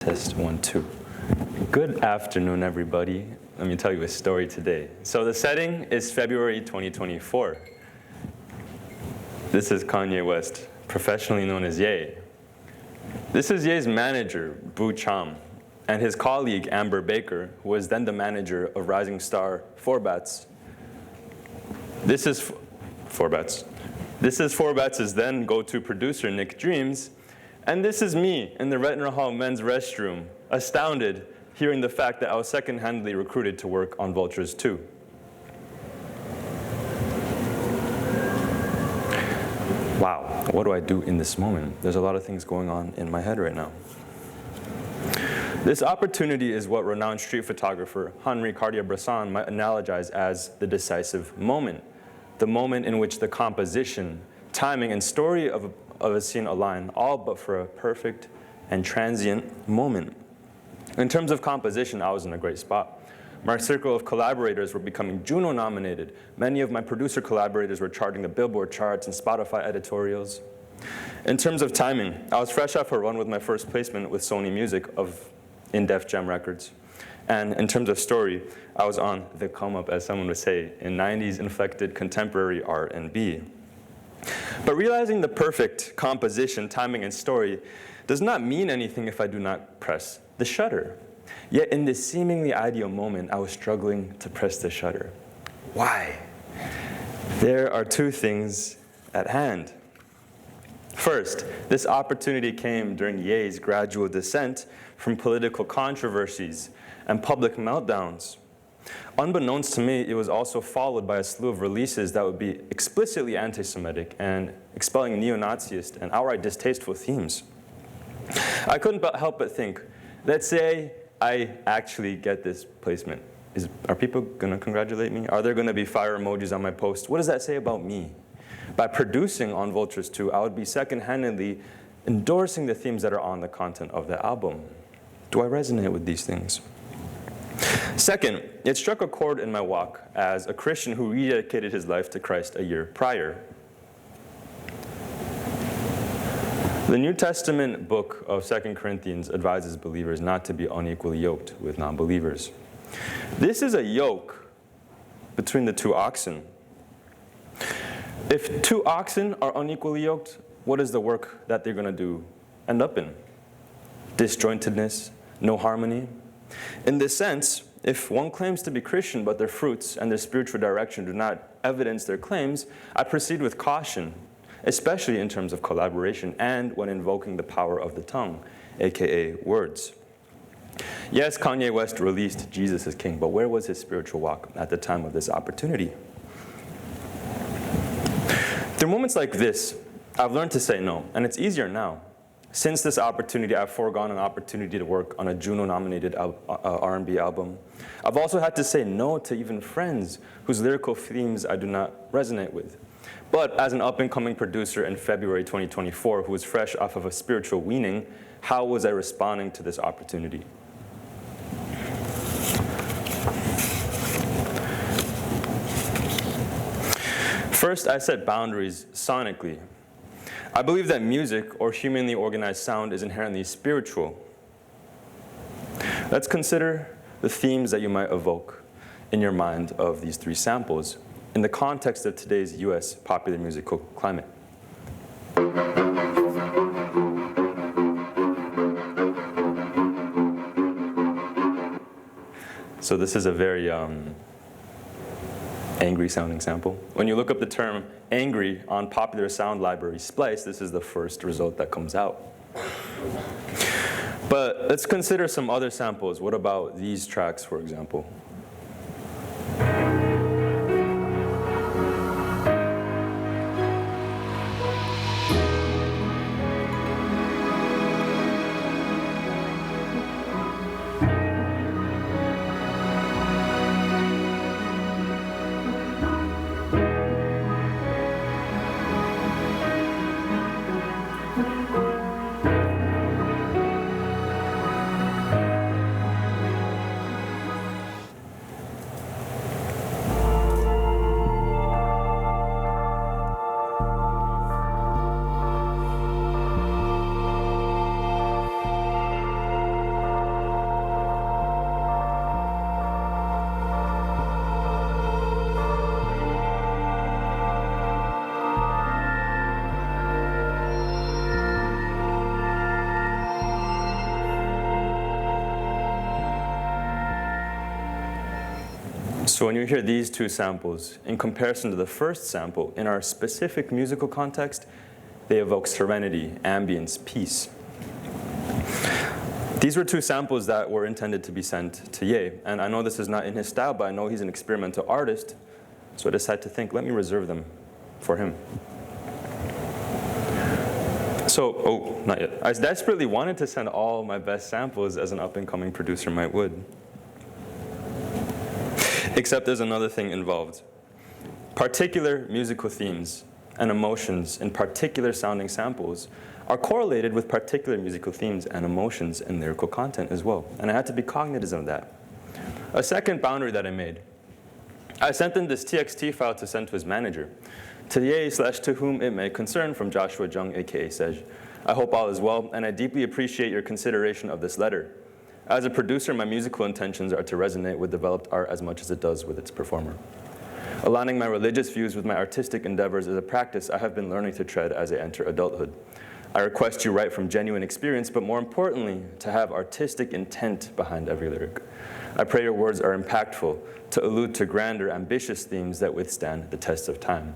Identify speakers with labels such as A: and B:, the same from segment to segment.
A: Test 1, 2. Good afternoon, everybody. Let me tell you a story today. So the setting is February 2024. This is Kanye West, professionally known as Ye. This is Ye's manager, Bu Cham, and his colleague, Amber Baker, who was then the manager of rising star Forbats. This is Forbats' then go-to producer, Nick Dreams. And this is me in the Retina Hall men's restroom, astounded hearing the fact that I was second-handedly recruited to work on Vultures 2. Wow, what do I do in this moment? There's a lot of things going on in my head right now. This opportunity is what renowned street photographer Henri Cartier-Bresson might analogize as the decisive moment, the moment in which the composition, timing, and story of a scene align, all but for a perfect and transient moment. In terms of composition, I was in a great spot. My circle of collaborators were becoming Juno nominated. Many of my producer collaborators were charting the Billboard charts and Spotify editorials. In terms of timing, I was fresh off a run with my first placement with Sony Music in Def Jam Records. And in terms of story, I was on the come up, as someone would say, in 90s inflected contemporary R&B. But realizing the perfect composition, timing, and story does not mean anything if I do not press the shutter. Yet in this seemingly ideal moment, I was struggling to press the shutter. Why? There are two things at hand. First, this opportunity came during Ye's gradual descent from political controversies and public meltdowns. Unbeknownst to me, it was also followed by a slew of releases that would be explicitly anti-Semitic and expelling neo-Naziist and outright distasteful themes. I couldn't help but think, let's say I actually get this placement. Are people going to congratulate me? Are there going to be fire emojis on my post? What does that say about me? By producing on Vultures 2, I would be second-handedly endorsing the themes that are on the content of the album. Do I resonate with these things? Second, it struck a chord in my walk as a Christian who rededicated his life to Christ a year prior. The New Testament book of 2 Corinthians advises believers not to be unequally yoked with non-believers. This is a yoke between the two oxen. If two oxen are unequally yoked, what is the work that they're going to do end up in? Disjointedness, no harmony. In this sense, if one claims to be Christian but their fruits and their spiritual direction do not evidence their claims, I proceed with caution, especially in terms of collaboration and when invoking the power of the tongue, aka words. Yes, Kanye West released Jesus is King, but where was his spiritual walk at the time of this opportunity? Through moments like this, I've learned to say no, and it's easier now. Since this opportunity, I've foregone an opportunity to work on a Juno-nominated R&B album. I've also had to say no to even friends whose lyrical themes I do not resonate with. But as an up-and-coming producer in February 2024 who was fresh off of a spiritual weaning, how was I responding to this opportunity? First, I set boundaries sonically. I believe that music, or humanly organized sound, is inherently spiritual. Let's consider the themes that you might evoke in your mind of these three samples in the context of today's US popular musical climate. So this is a very angry sounding sample. When you look up the term angry on Popular Sound Library Splice, this is the first result that comes out. But let's consider some other samples. What about these tracks, for example? So when you hear these two samples, in comparison to the first sample, in our specific musical context, they evoke serenity, ambience, peace. These were two samples that were intended to be sent to Ye. And I know this is not in his style, but I know he's an experimental artist. So I decided to think, let me reserve them for him. So, not yet. I desperately wanted to send all my best samples as an up-and-coming producer would. Except there's another thing involved. Particular musical themes and emotions in particular sounding samples are correlated with particular musical themes and emotions and lyrical content as well. And I had to be cognizant of that. A second boundary that I made. I sent him this TXT file to send to his manager. To Ye/to whom it may concern, from Joshua Jung, aka Sej. I hope all is well, and I deeply appreciate your consideration of this letter. As a producer, my musical intentions are to resonate with developed art as much as it does with its performer. Aligning my religious views with my artistic endeavors is a practice I have been learning to tread as I enter adulthood. I request you write from genuine experience, but more importantly, to have artistic intent behind every lyric. I pray your words are impactful, to allude to grander, ambitious themes that withstand the test of time.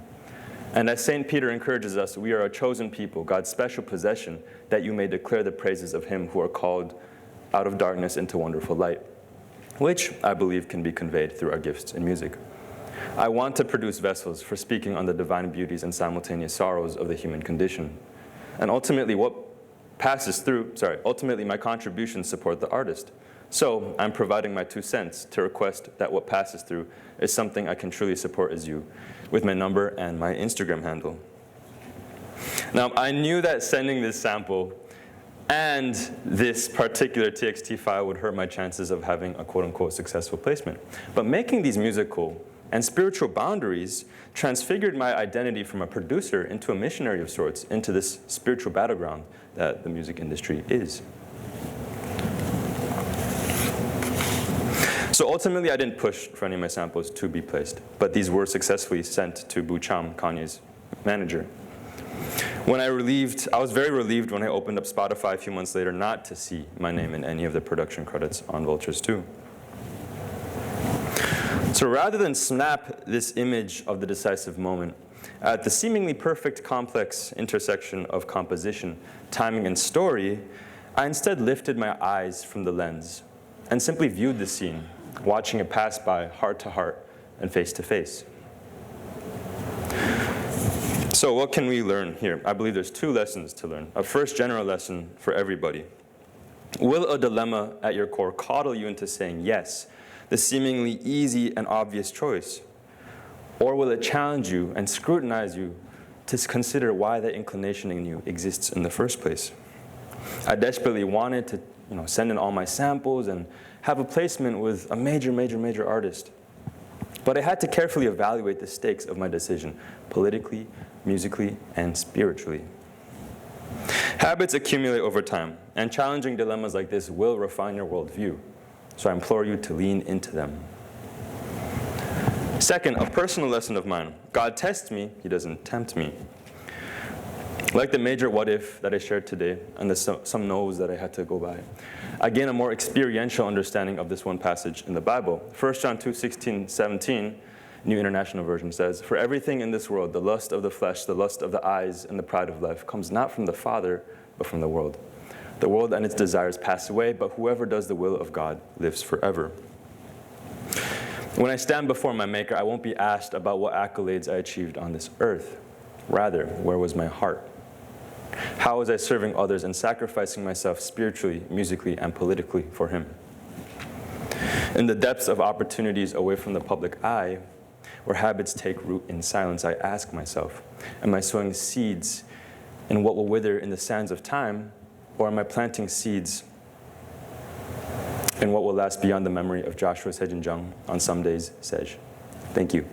A: And as St. Peter encourages us, we are a chosen people, God's special possession, that you may declare the praises of him who are called out of darkness into wonderful light, which I believe can be conveyed through our gifts in music. I want to produce vessels for speaking on the divine beauties and simultaneous sorrows of the human condition. And ultimately my contributions support the artist. So I'm providing my 2 cents to request that what passes through is something I can truly support as you, with my number and my Instagram handle. Now, I knew that sending this sample and this particular TXT file would hurt my chances of having a quote-unquote successful placement. But making these musical and spiritual boundaries transfigured my identity from a producer into a missionary of sorts, into this spiritual battleground that the music industry is. So ultimately, I didn't push for any of my samples to be placed, but these were successfully sent to Bu Cham, Kanye's manager. I was very relieved when I opened up Spotify a few months later not to see my name in any of the production credits on Vultures 2. So rather than snap this image of the decisive moment, at the seemingly perfect complex intersection of composition, timing, and story, I instead lifted my eyes from the lens and simply viewed the scene, watching it pass by heart to heart and face to face. So what can we learn here? I believe there's 2 lessons to learn. A first general lesson for everybody. Will a dilemma at your core coddle you into saying yes, the seemingly easy and obvious choice? Or will it challenge you and scrutinize you to consider why that inclination in you exists in the first place? I desperately wanted to send in all my samples and have a placement with a major artist. But I had to carefully evaluate the stakes of my decision, politically, musically, and spiritually. Habits accumulate over time, and challenging dilemmas like this will refine your worldview. So I implore you to lean into them. Second, a personal lesson of mine. God tests me, he doesn't tempt me. Like the major what if that I shared today, and the some no's that I had to go by, I gain a more experiential understanding of this one passage in the Bible. 1 John 2:16-17, New International Version says, "For everything in this world, the lust of the flesh, the lust of the eyes, and the pride of life, comes not from the Father, but from the world. The world and its desires pass away, but whoever does the will of God lives forever." When I stand before my Maker, I won't be asked about what accolades I achieved on this earth. Rather, where was my heart? How was I serving others and sacrificing myself spiritually, musically, and politically for him? In the depths of opportunities away from the public eye, where habits take root in silence, I ask myself, am I sowing seeds in what will wither in the sands of time, or am I planting seeds in what will last beyond the memory of Joshua Sejin Jung on some days, Sej? Thank you.